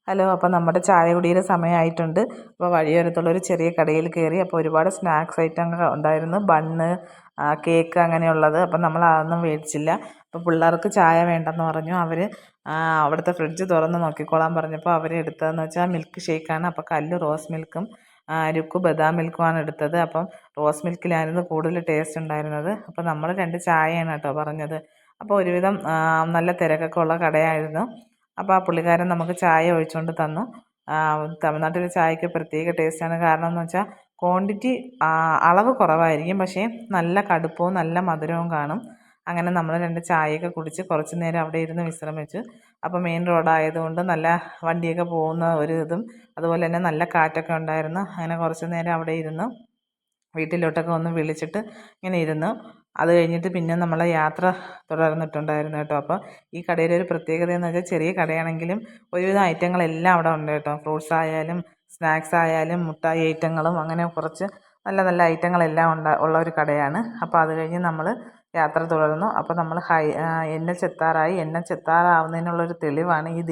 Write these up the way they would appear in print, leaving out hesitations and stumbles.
Hello, അപ്പോൾ നമ്മുടെ ചായ കുടിയുടെ സമയമായിട്ടുണ്ട്. അപ്പോൾ വഴിയോരത്തുള്ളൊരു ചെറിയ കടയിൽ കയറി. അപ്പോൾ ഒരുപാട് സ്നാക്സ് ഐറ്റങ്ങൾ ഉണ്ടായിരുന്നു, ബണ്ണ്, കേക്ക് അങ്ങനെയുള്ളത്. അപ്പം നമ്മൾ അതൊന്നും മേടിച്ചില്ല. അപ്പോൾ പിള്ളേർക്ക് ചായ വേണ്ടെന്ന് പറഞ്ഞു. അവർ അവിടുത്തെ ഫ്രിഡ്ജ് തുറന്ന് നോക്കിക്കോളാൻ പറഞ്ഞപ്പോൾ അവർ എടുത്തതെന്ന് വെച്ചാൽ മിൽക്ക് ഷേക്കാണ്. അപ്പോൾ കല്ല് റോസ് മിൽക്കും രുക്കു ബദാം മിൽക്കുമാണ് എടുത്തത്. അപ്പം റോസ് മിൽക്കിലായിരുന്നു കൂടുതൽ ടേസ്റ്റ് ഉണ്ടായിരുന്നത്. അപ്പോൾ നമ്മൾ 2 ചായയാണ് കേട്ടോ പറഞ്ഞത്. അപ്പോൾ ഒരുവിധം നല്ല തിരക്കൊക്കെ ഉള്ള കടയായിരുന്നു. അപ്പോൾ ആ പുള്ളിക്കാരൻ നമുക്ക് ചായ ഒഴിച്ചുകൊണ്ട് തന്നു. തമിഴ്നാട്ടിലെ ചായക്ക് പ്രത്യേക ടേസ്റ്റാണ്. കാരണം എന്ന് വെച്ചാൽ ക്വാണ്ടിറ്റി അളവ് കുറവായിരിക്കും, പക്ഷേ നല്ല കടുപ്പവും നല്ല മധുരവും കാണും. അങ്ങനെ നമ്മൾ 2 ചായയൊക്കെ കുടിച്ച് കുറച്ച് നേരം അവിടെ ഇരുന്ന് വിശ്രമിച്ചു. അപ്പോൾ മെയിൻ റോഡായതുകൊണ്ട് നല്ല വണ്ടിയൊക്കെ പോകുന്ന ഒരു ഇതും അതുപോലെ തന്നെ നല്ല കാറ്റൊക്കെ ഉണ്ടായിരുന്നു. അങ്ങനെ കുറച്ച് നേരം അവിടെ ഇരുന്ന് വീട്ടിലോട്ടൊക്കെ ഒന്ന് വിളിച്ചിട്ട് ഇങ്ങനെ ഇരുന്നു. അത് കഴിഞ്ഞിട്ട് പിന്നെ നമ്മളെ യാത്ര തുടർന്നിട്ടുണ്ടായിരുന്നു കേട്ടോ. അപ്പോൾ ഈ കടയിലെ ഒരു പ്രത്യേകത എന്ന് വെച്ചാൽ ചെറിയ കടയാണെങ്കിലും ഒരുവിധം ഐറ്റങ്ങളെല്ലാം അവിടെ ഉണ്ട് കേട്ടോ. ഫ്രൂട്ട്സ് ആയാലും സ്നാക്സ് ആയാലും മുട്ടായി ഐറ്റങ്ങളും അങ്ങനെ കുറച്ച് നല്ല നല്ല ഐറ്റങ്ങളെല്ലാം ഉള്ള ഒരു കടയാണ്. അപ്പോൾ അത് കഴിഞ്ഞ് നമ്മൾ യാത്ര തുടർന്നു. അപ്പോൾ നമ്മൾ എന്നെച്ചെത്താറായി. എന്നെച്ചെത്താറാവുന്നതിനുള്ളൊരു തെളിവാണ് ഈ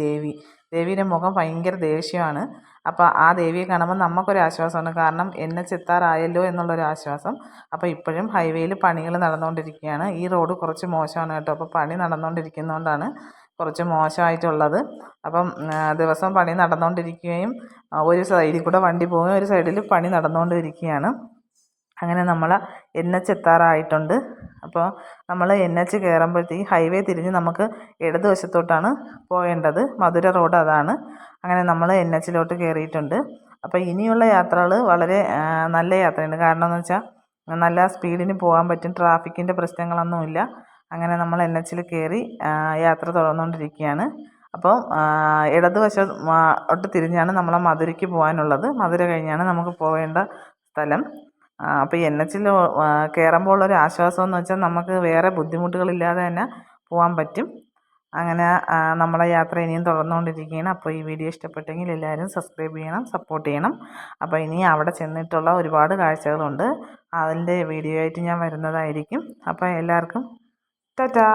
ദേവീൻ്റെ മുഖം ഭയങ്കര ദേഷ്യമാണ്. അപ്പോൾ ആ ദേവിയെ കാണുമ്പോൾ നമുക്കൊരു ആശ്വാസമാണ്. കാരണം എന്നെച്ചെത്താറായല്ലോ എന്നുള്ളൊരു ആശ്വാസം. അപ്പോൾ ഇപ്പോഴും ഹൈവേയിൽ പണികൾ നടന്നുകൊണ്ടിരിക്കുകയാണ്. ഈ റോഡ് കുറച്ച് മോശമാണ് കേട്ടോ. അപ്പോൾ പണി നടന്നുകൊണ്ടിരിക്കുന്നതുകൊണ്ടാണ് കുറച്ച് മോശമായിട്ടുള്ളത്. അപ്പം ദിവസവും പണി നടന്നുകൊണ്ടിരിക്കുകയും ഒരു സൈഡിൽ കൂടെ വണ്ടി പോവുകയും ഒരു സൈഡിൽ പണി നടന്നുകൊണ്ടിരിക്കുകയാണ്. അങ്ങനെ നമ്മൾ എന്നെച്ചെത്താറായിട്ടുണ്ട്. അപ്പോൾ നമ്മൾ എച്ച് കയറുമ്പോഴത്തേക്ക് ഹൈവേ തിരിഞ്ഞ് നമുക്ക് ഇടതുവശത്തോട്ടാണ് പോകേണ്ടത്. മധുര റോഡ് അതാണ്. അങ്ങനെ നമ്മൾ എച്ചിലോട്ട് കയറിയിട്ടുണ്ട്. അപ്പോൾ ഇനിയുള്ള യാത്രകൾ വളരെ നല്ല യാത്രയാണ്. കാരണം എന്ന് വെച്ചാൽ നല്ല സ്പീഡിന് പോകാൻ പറ്റും, ട്രാഫിക്കിൻ്റെ പ്രശ്നങ്ങളൊന്നുമില്ല. അങ്ങനെ നമ്മൾ എച്ചിൽ കയറി യാത്ര തുടർന്നുകൊണ്ടിരിക്കുകയാണ്. അപ്പോൾ ഇടതുവശത്തോട്ട് തിരിഞ്ഞാണ് നമ്മളെ മധുരയ്ക്ക് പോകാനുള്ളത്. മധുര കഴിഞ്ഞാണ് നമുക്ക് പോകേണ്ട സ്ഥലം. അപ്പോൾ എച്ചിൽ കയറുമ്പോൾ ഉള്ളൊരു ആശ്വാസം എന്ന് വെച്ചാൽ നമുക്ക് വേറെ ബുദ്ധിമുട്ടുകളില്ലാതെ തന്നെ പോകാൻ പറ്റും. അങ്ങനെ നമ്മളെ യാത്ര ഇനിയും തുടർന്നുകൊണ്ടിരിക്കുകയാണ്. അപ്പോൾ ഈ വീഡിയോ ഇഷ്ടപ്പെട്ടെങ്കിൽ എല്ലാവരും സബ്സ്ക്രൈബ് ചെയ്യണം, സപ്പോർട്ട് ചെയ്യണം. അപ്പോൾ ഇനി അവിടെ ചെന്നിട്ടുള്ള ഒരുപാട് കാഴ്ചകളുണ്ട്. അതിൻ്റെ വീഡിയോ ആയിട്ട് ഞാൻ വരുന്നതായിരിക്കും. അപ്പോൾ എല്ലാവർക്കും ടാറ്റാ.